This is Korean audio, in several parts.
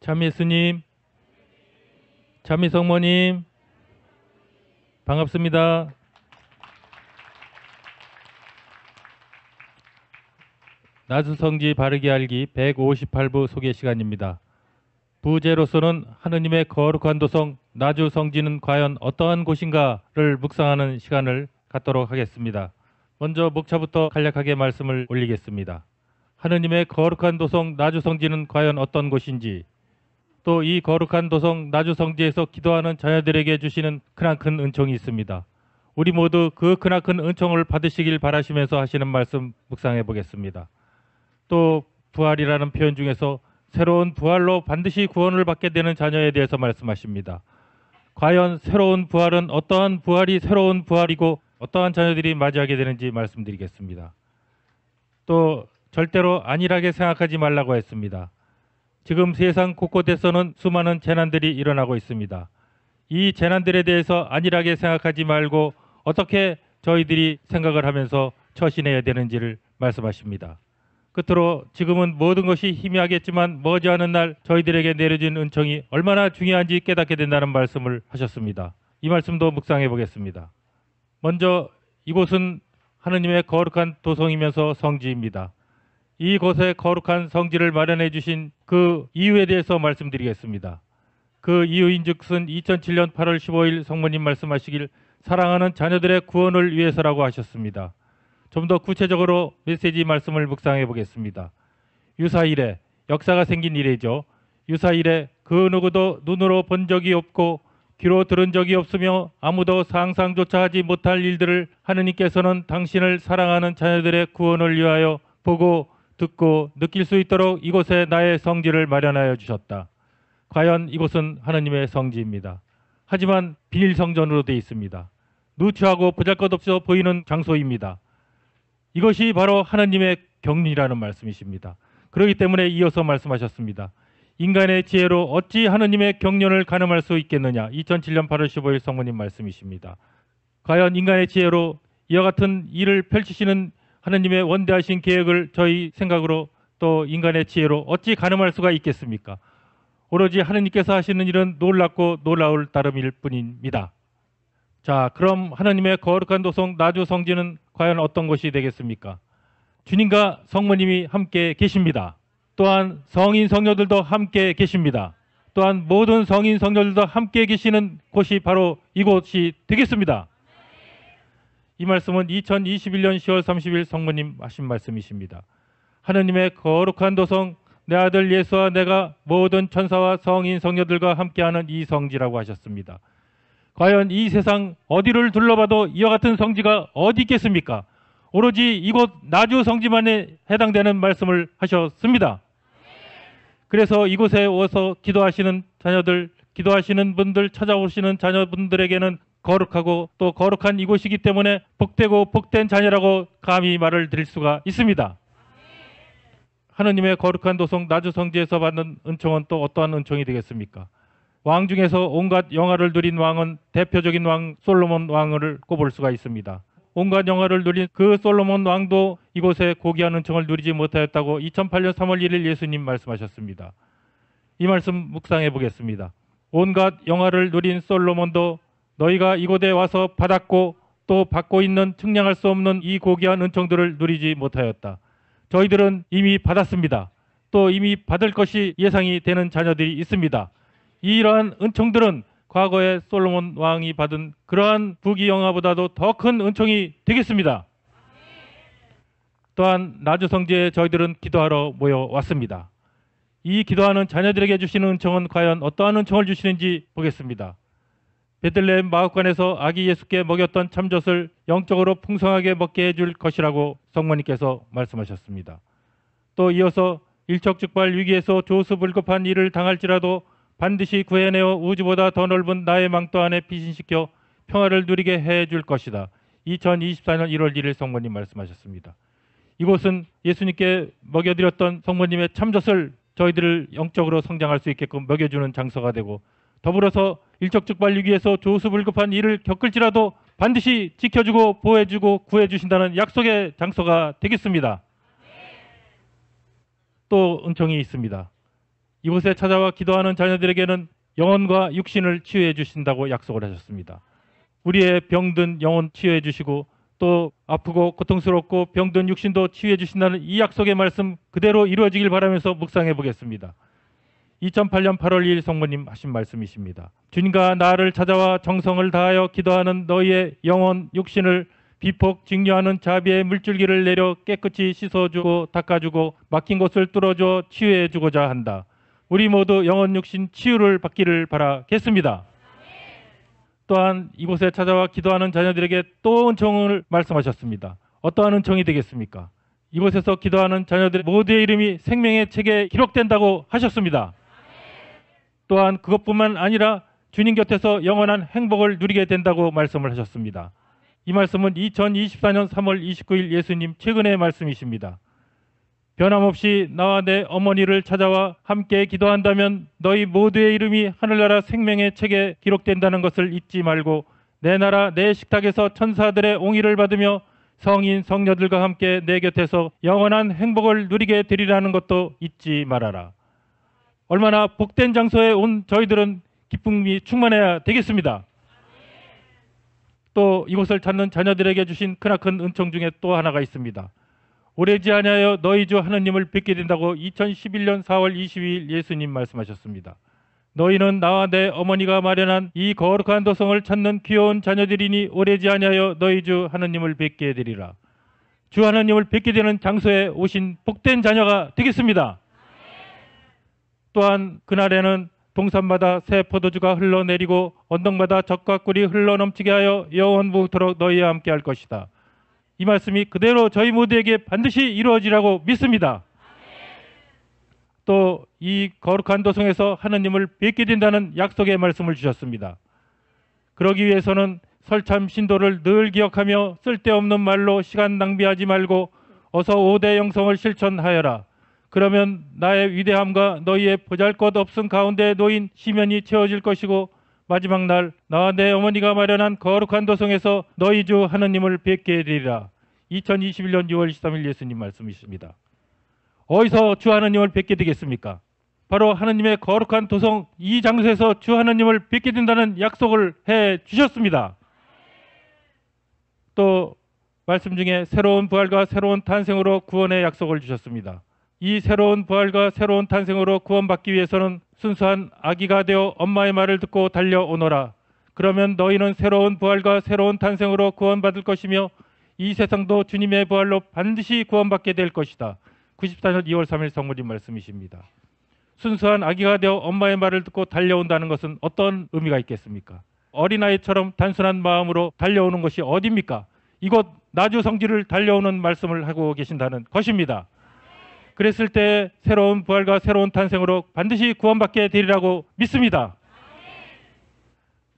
참예수님, 참미성모님, 반갑습니다. 나주성지 바르게 알기 158부 소개 시간입니다. 부제로서는 하느님의 거룩한 도성 나주성지는 과연 어떠한 곳인가를 묵상하는 시간을 갖도록 하겠습니다. 먼저 목차부터 간략하게 말씀을 올리겠습니다. 하느님의 거룩한 도성 나주성지는 과연 어떤 곳인지, 또 이 거룩한 도성 나주성지에서 기도하는 자녀들에게 주시는 크나큰 은총이 있습니다. 우리 모두 그 크나큰 은총을 받으시길 바라시면서 하시는 말씀 묵상해 보겠습니다. 또 부활이라는 표현 중에서 새로운 부활로 반드시 구원을 받게 되는 자녀에 대해서 말씀하십니다. 과연 새로운 부활은 어떠한 부활이 새로운 부활이고 어떠한 자녀들이 맞이하게 되는지 말씀드리겠습니다. 또 절대로 안일하게 생각하지 말라고 했습니다. 지금 세상 곳곳에서는 수많은 재난들이 일어나고 있습니다. 이 재난들에 대해서 안일하게 생각하지 말고 어떻게 저희들이 생각을 하면서 처신해야 되는지를 말씀하십니다. 끝으로 지금은 모든 것이 희미하겠지만 머지않은 날 저희들에게 내려진 은총이 얼마나 중요한지 깨닫게 된다는 말씀을 하셨습니다. 이 말씀도 묵상해 보겠습니다. 먼저 이곳은 하느님의 거룩한 도성이면서 성지입니다. 이곳에 거룩한 성지를 마련해 주신 그 이유에 대해서 말씀드리겠습니다. 그 이유인즉슨 2007년 8월 15일 성모님 말씀하시길 사랑하는 자녀들의 구원을 위해서라고 하셨습니다. 좀 더 구체적으로 메시지 말씀을 묵상해 보겠습니다. 유사일에 역사가 생긴 이래죠. 유사일에 그 누구도 눈으로 본 적이 없고 귀로 들은 적이 없으며 아무도 상상조차 하지 못할 일들을 하느님께서는 당신을 사랑하는 자녀들의 구원을 위하여 보고 듣고 느낄 수 있도록 이곳에 나의 성지를 마련하여 주셨다. 과연 이곳은 하느님의 성지입니다. 하지만 비밀 성전으로 되어 있습니다. 누추하고 보잘것없어 보이는 장소입니다. 이것이 바로 하느님의 경륜이라는 말씀이십니다. 그렇기 때문에 이어서 말씀하셨습니다. 인간의 지혜로 어찌 하느님의 경륜을 가늠할 수 있겠느냐. 2007년 8월 15일 성모님 말씀이십니다. 과연 인간의 지혜로 이와 같은 일을 펼치시는 하느님의 원대하신 계획을 저희 생각으로 또 인간의 지혜로 어찌 가늠할 수가 있겠습니까? 오로지 하느님께서 하시는 일은 놀랍고 놀라울 따름일 뿐입니다. 자, 그럼 하느님의 거룩한 도성 나주성지는 과연 어떤 곳이 되겠습니까? 주님과 성모님이 함께 계십니다. 또한 성인 성녀들도 함께 계십니다. 또한 모든 성인 성녀들도 함께 계시는 곳이 바로 이곳이 되겠습니다. 이 말씀은 2021년 10월 30일 성모님 하신 말씀이십니다. 하느님의 거룩한 도성 내 아들 예수와 내가 모든 천사와 성인 성녀들과 함께하는 이 성지라고 하셨습니다. 과연 이 세상 어디를 둘러봐도 이와 같은 성지가 어디 있겠습니까? 오로지 이곳 나주 성지만에 해당되는 말씀을 하셨습니다. 그래서 이곳에 와서 기도하시는 자녀들, 기도하시는 분들, 찾아오시는 자녀분들에게는 거룩하고 또 거룩한 이곳이기 때문에 복되고 복된 자녀라고 감히 말을 드릴 수가 있습니다. 하느님의 거룩한 도성 나주성지에서 받는 은총은 또 어떠한 은총이 되겠습니까? 왕 중에서 온갖 영화를 누린 왕은 대표적인 왕 솔로몬 왕을 꼽을 수가 있습니다. 온갖 영화를 누린 그 솔로몬 왕도 이곳에 고귀한 은총을 누리지 못하였다고 2008년 3월 1일 예수님 말씀하셨습니다. 이 말씀 묵상해 보겠습니다. 온갖 영화를 누린 솔로몬도 너희가 이곳에 와서 받았고 또 받고 있는 측량할 수 없는 이 고귀한 은총들을 누리지 못하였다. 저희들은 이미 받았습니다. 또 이미 받을 것이 예상이 되는 자녀들이 있습니다. 이러한 은총들은 과거에 솔로몬 왕이 받은 그러한 부귀영화보다도 더 큰 은총이 되겠습니다. 또한 나주성지에 저희들은 기도하러 모여왔습니다. 이 기도하는 자녀들에게 주시는 은총은 과연 어떠한 은총을 주시는지 보겠습니다. 베들레헴 마흑관에서 아기 예수께 먹였던 참젓을 영적으로 풍성하게 먹게 해줄 것이라고 성모님께서 말씀하셨습니다. 또 이어서 일촉즉발 위기에서 조수불급한 일을 당할지라도 반드시 구해내어 우주보다 더 넓은 나의 망토 안에 피신시켜 평화를 누리게 해줄 것이다. 2024년 1월 1일 성모님 말씀하셨습니다. 이곳은 예수님께 먹여드렸던 성모님의 참젓을 저희들을 영적으로 성장할 수 있게끔 먹여주는 장소가 되고, 더불어서 일촉즉발 위기에서 조수불급한 일을 겪을지라도 반드시 지켜주고 보호해주고 구해주신다는 약속의 장소가 되겠습니다. 또 은총이 있습니다. 이곳에 찾아와 기도하는 자녀들에게는 영혼과 육신을 치유해 주신다고 약속을 하셨습니다. 우리의 병든 영혼 치유해 주시고 또 아프고 고통스럽고 병든 육신도 치유해 주신다는 이 약속의 말씀 그대로 이루어지길 바라면서 묵상해 보겠습니다. 2008년 8월 2일 성모님 하신 말씀이십니다. 주님과 나를 찾아와 정성을 다하여 기도하는 너희의 영혼 육신을 비폭 증류하는 자비의 물줄기를 내려 깨끗이 씻어주고 닦아주고 막힌 곳을 뚫어줘 치유해 주고자 한다. 우리 모두 영혼 육신 치유를 받기를 바라겠습니다. 또한 이곳에 찾아와 기도하는 자녀들에게 또 은총을 말씀하셨습니다. 어떠한 은총이 되겠습니까? 이곳에서 기도하는 자녀들 모두의 이름이 생명의 책에 기록된다고 하셨습니다. 또한 그것뿐만 아니라 주님 곁에서 영원한 행복을 누리게 된다고 말씀을 하셨습니다. 이 말씀은 2024년 3월 29일 예수님 최근의 말씀이십니다. 변함없이 나와 내 어머니를 찾아와 함께 기도한다면 너희 모두의 이름이 하늘나라 생명의 책에 기록된다는 것을 잊지 말고 내 나라 내 식탁에서 천사들의 옹의를 받으며 성인 성녀들과 함께 내 곁에서 영원한 행복을 누리게 되리라는 것도 잊지 말아라. 얼마나 복된 장소에 온 저희들은 기쁨이 충만해야 되겠습니다. 또 이곳을 찾는 자녀들에게 주신 크나큰 은총 중에 또 하나가 있습니다. 오래지 아니하여 너희 주 하느님을 뵙게 된다고 2011년 4월 22일 예수님 말씀하셨습니다. 너희는 나와 내 어머니가 마련한 이 거룩한 도성을 찾는 귀여운 자녀들이니 오래지 아니하여 너희 주 하느님을 뵙게 되리라. 주 하느님을 뵙게 되는 장소에 오신 복된 자녀가 되겠습니다. 또한 그날에는 동산마다 새 포도주가 흘러내리고 언덕마다 젖과 꿀이 흘러넘치게 하여 영원무토록 너희와 함께 할 것이다. 이 말씀이 그대로 저희 모두에게 반드시 이루어지라고 믿습니다. 또 이 거룩한 도성에서 하느님을 뵙게 된다는 약속의 말씀을 주셨습니다. 그러기 위해서는 설참 신도를 늘 기억하며 쓸데없는 말로 시간 낭비하지 말고 어서 5대 영성을 실천하여라. 그러면 나의 위대함과 너희의 보잘것없음 가운데 놓인 시면이 채워질 것이고 마지막 날 나와 내 어머니가 마련한 거룩한 도성에서 너희 주 하느님을 뵙게 되리라. 2021년 6월 13일 예수님 말씀이십니다. 어디서 주 하느님을 뵙게 되겠습니까? 바로 하느님의 거룩한 도성 이 장소에서 주 하느님을 뵙게 된다는 약속을 해 주셨습니다. 또 말씀 중에 새로운 부활과 새로운 탄생으로 구원의 약속을 주셨습니다. 이 새로운 부활과 새로운 탄생으로 구원받기 위해서는 순수한 아기가 되어 엄마의 말을 듣고 달려오너라. 그러면 너희는 새로운 부활과 새로운 탄생으로 구원받을 것이며 이 세상도 주님의 부활로 반드시 구원받게 될 것이다. 94년 2월 3일 성모님 말씀이십니다. 순수한 아기가 되어 엄마의 말을 듣고 달려온다는 것은 어떤 의미가 있겠습니까? 어린아이처럼 단순한 마음으로 달려오는 것이 어디입니까? 이곳 나주 성지를 달려오는 말씀을 하고 계신다는 것입니다. 그랬을 때 새로운 부활과 새로운 탄생으로 반드시 구원받게 되리라고 믿습니다.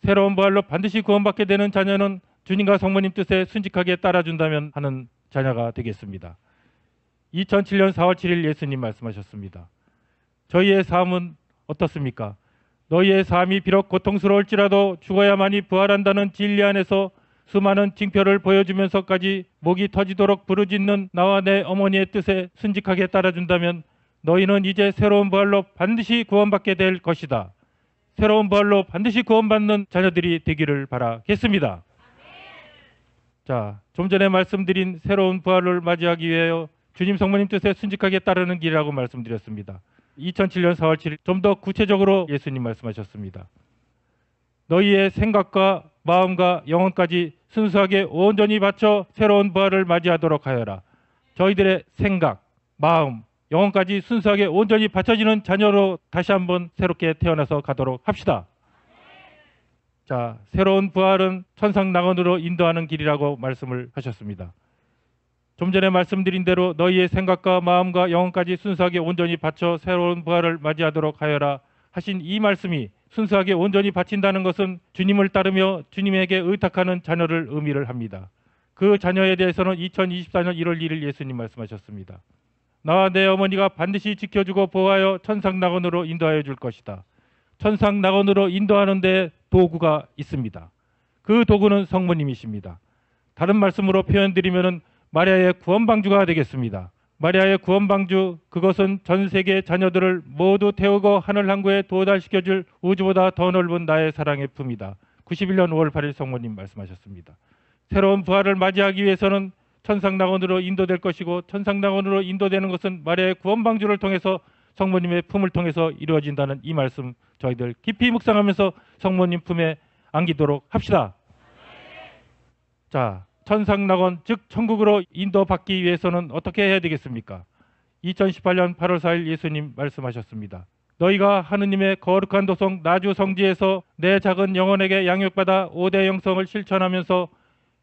새로운 부활로 반드시 구원받게 되는 자녀는 주님과 성모님 뜻에 순직하게 따라준다면 하는 자녀가 되겠습니다. 2007년 4월 7일 예수님 말씀하셨습니다. 저희의 삶은 어떻습니까? 너희의 삶이 비록 고통스러울지라도 죽어야만이 부활한다는 진리 안에서 수많은 징표를 보여주면서까지 목이 터지도록 부르짖는 나와 내 어머니의 뜻에 순직하게 따라준다면 너희는 이제 새로운 부활로 반드시 구원받게 될 것이다. 새로운 부활로 반드시 구원받는 자녀들이 되기를 바라겠습니다. 자, 좀 전에 말씀드린 새로운 부활을 맞이하기 위하여 주님 성모님 뜻에 순직하게 따르는 길이라고 말씀드렸습니다. 2007년 4월 7일 좀 더 구체적으로 예수님 말씀하셨습니다. 너희의 생각과 마음과 영혼까지 순수하게 온전히 바쳐 새로운 부활을 맞이하도록 하여라. 저희들의 생각, 마음, 영혼까지 순수하게 온전히 바쳐지는 자녀로 다시 한번 새롭게 태어나서 가도록 합시다. 자, 새로운 부활은 천상낙원으로 인도하는 길이라고 말씀을 하셨습니다. 좀 전에 말씀드린 대로 너희의 생각과 마음과 영혼까지 순수하게 온전히 바쳐 새로운 부활을 맞이하도록 하여라 하신 이 말씀이 순수하게 온전히 바친다는 것은 주님을 따르며 주님에게 의탁하는 자녀를 의미를 합니다. 그 자녀에 대해서는 2024년 1월 1일 예수님 말씀하셨습니다. 나와 내 어머니가 반드시 지켜주고 보호하여 천상낙원으로 인도하여 줄 것이다. 천상낙원으로 인도하는 데 도구가 있습니다. 그 도구는 성모님이십니다. 다른 말씀으로 표현드리면 마리아의 구원방주가 되겠습니다. 마리아의 구원 방주, 그것은 전 세계 자녀들을 모두 태우고 하늘 항구에 도달시켜줄 우주보다 더 넓은 나의 사랑의 품이다. 91년 5월 8일 성모님 말씀하셨습니다. 새로운 부활을 맞이하기 위해서는 천상낙원으로 인도될 것이고, 천상낙원으로 인도되는 것은 마리아의 구원 방주를 통해서 성모님의 품을 통해서 이루어진다는 이 말씀, 저희들 깊이 묵상하면서 성모님 품에 안기도록 합시다. 자, 천상낙원, 즉 천국으로 인도받기 위해서는 어떻게 해야 되겠습니까? 2018년 8월 4일 예수님 말씀하셨습니다. 너희가 하느님의 거룩한 도성 나주 성지에서 내 작은 영혼에게 양육받아 5대 영성을 실천하면서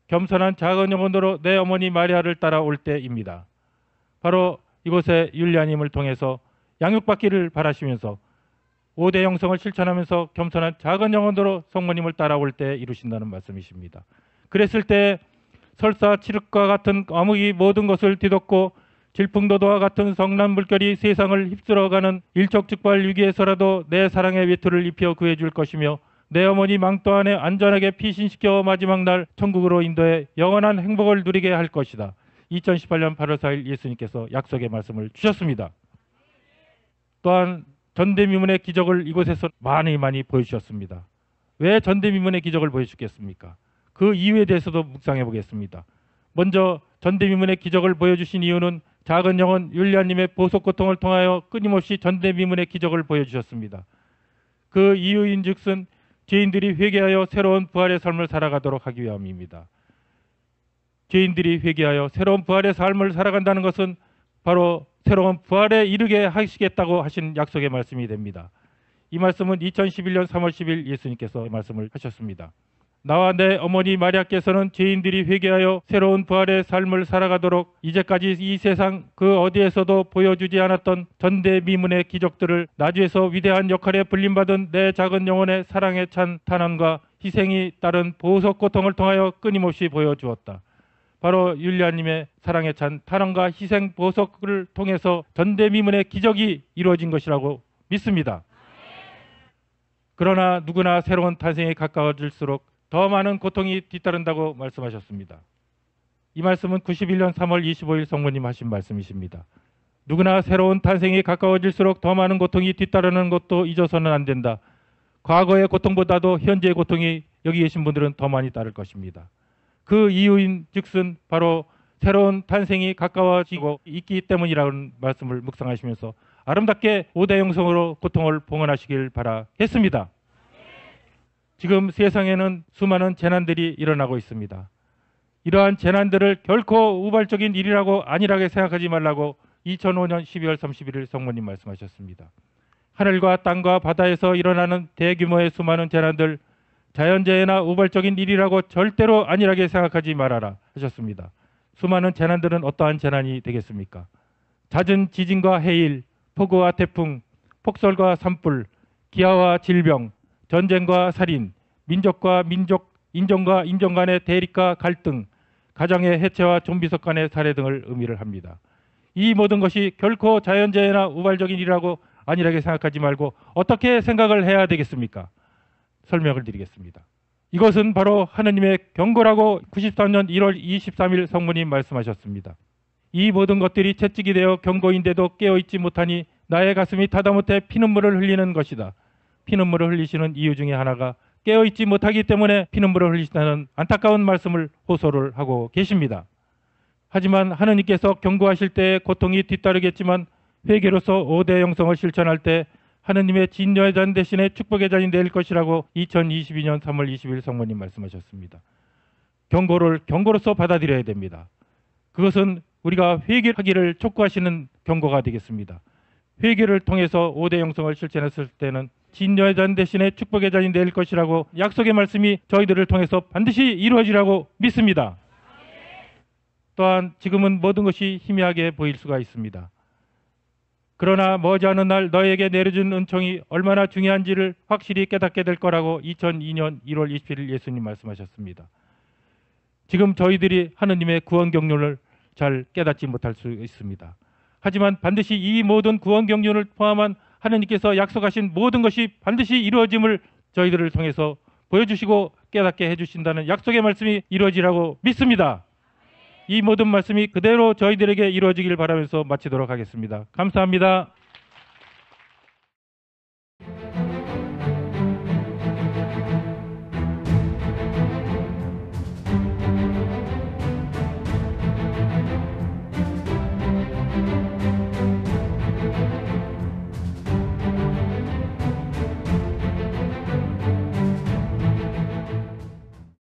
겸손한 작은 영혼으로 내 어머니 마리아를 따라올 때입니다. 바로 이곳에 율리아님을 통해서 양육받기를 바라시면서 5대 영성을 실천하면서 겸손한 작은 영혼으로 성모님을 따라올 때 이루신다는 말씀이십니다. 그랬을 때 설사 칠흑과 같은 암흑이 모든 것을 뒤덮고 질풍노도와 같은 성난 물결이 세상을 휩쓸어가는 일촉즉발 위기에서라도 내 사랑의 외투를 입혀 구해줄 것이며, 내 어머니 망토 안에 안전하게 피신시켜 마지막 날 천국으로 인도해 영원한 행복을 누리게 할 것이다. 2018년 8월 4일 예수님께서 약속의 말씀을 주셨습니다. 또한 전대미문의 기적을 이곳에서 많이 보여주셨습니다. 왜 전대미문의 기적을 보여주겠습니까? 그 이유에 대해서도 묵상해 보겠습니다. 먼저 전대미문의 기적을 보여주신 이유는 작은 영혼 율리아님의 보속고통을 통하여 끊임없이 전대미문의 기적을 보여주셨습니다. 그 이유인즉슨 죄인들이 회개하여 새로운 부활의 삶을 살아가도록 하기 위함입니다. 죄인들이 회개하여 새로운 부활의 삶을 살아간다는 것은 바로 새로운 부활에 이르게 하시겠다고 하신 약속의 말씀이 됩니다. 이 말씀은 2011년 3월 10일 예수님께서 말씀을 하셨습니다. 나와 내 어머니 마리아께서는 죄인들이 회개하여 새로운 부활의 삶을 살아가도록 이제까지 이 세상 그 어디에서도 보여주지 않았던 전대미문의 기적들을 나주에서 위대한 역할에 불림받은 내 작은 영혼의 사랑에 찬 탄원과 희생이 따른 보석 고통을 통하여 끊임없이 보여주었다. 바로 율리아님의 사랑에 찬 탄원과 희생 보석을 통해서 전대미문의 기적이 이루어진 것이라고 믿습니다. 그러나 누구나 새로운 탄생에 가까워질수록 더 많은 고통이 뒤따른다고 말씀하셨습니다. 이 말씀은 91년 3월 25일 성모님 하신 말씀이십니다. 누구나 새로운 탄생에 가까워질수록 더 많은 고통이 뒤따르는 것도 잊어서는 안 된다. 과거의 고통보다도 현재의 고통이 여기 계신 분들은 더 많이 따를 것입니다. 그 이유인 즉슨 바로 새로운 탄생이 가까워지고 있기 때문이라는 말씀을 묵상하시면서 아름답게 5대 영성으로 고통을 봉헌하시길 바라겠습니다. 지금 세상에는 수많은 재난들이 일어나고 있습니다. 이러한 재난들을 결코 우발적인 일이라고 안일하게 생각하지 말라고 2005년 12월 31일 성모님 말씀하셨습니다. 하늘과 땅과 바다에서 일어나는 대규모의 수많은 재난들, 자연재해나 우발적인 일이라고 절대로 안일하게 생각하지 말아라 하셨습니다. 수많은 재난들은 어떠한 재난이 되겠습니까? 잦은 지진과 해일, 폭우와 태풍, 폭설과 산불, 기아와 질병, 전쟁과 살인, 민족과 민족, 인종과 인종 간의 대립과 갈등, 가정의 해체와 좀비석 간의 살해 등을 의미를 합니다. 이 모든 것이 결코 자연재해나 우발적인 일이라고 안일하게 생각하지 말고 어떻게 생각을 해야 되겠습니까? 설명을 드리겠습니다. 이것은 바로 하느님의 경고라고 93년 1월 23일 성모님 말씀하셨습니다. 이 모든 것들이 채찍이 되어 경고인데도 깨어있지 못하니 나의 가슴이 타다못해 피눈물을 흘리는 것이다. 피눈물을 흘리시는 이유 중에 하나가 깨어있지 못하기 때문에 피눈물을 흘리시다는 안타까운 말씀을 호소를 하고 계십니다. 하지만 하느님께서 경고하실 때에 고통이 뒤따르겠지만 회개로서 5대 영성을 실천할 때 하느님의 진노의 잔 대신에 축복의 잔이 될 것이라고 2022년 3월 20일 성모님 말씀하셨습니다. 경고를 경고로서 받아들여야 됩니다. 그것은 우리가 회개하기를 촉구하시는 경고가 되겠습니다. 회개를 통해서 5대 영성을 실천했을 때는 진노의 잔 대신에 축복의 잔이 될 것이라고 약속의 말씀이 저희들을 통해서 반드시 이루어지라고 믿습니다. 또한 지금은 모든 것이 희미하게 보일 수가 있습니다. 그러나 머지않은 날 너에게 내려준 은총이 얼마나 중요한지를 확실히 깨닫게 될 거라고 2002년 1월 27일 예수님 말씀하셨습니다. 지금 저희들이 하느님의 구원 경륜을 잘 깨닫지 못할 수 있습니다. 하지만 반드시 이 모든 구원 경륜을 포함한 하느님께서 약속하신 모든 것이 반드시 이루어짐을 저희들을 통해서 보여주시고 깨닫게 해주신다는 약속의 말씀이 이루어지라고 믿습니다. 이 모든 말씀이 그대로 저희들에게 이루어지길 바라면서 마치도록 하겠습니다. 감사합니다.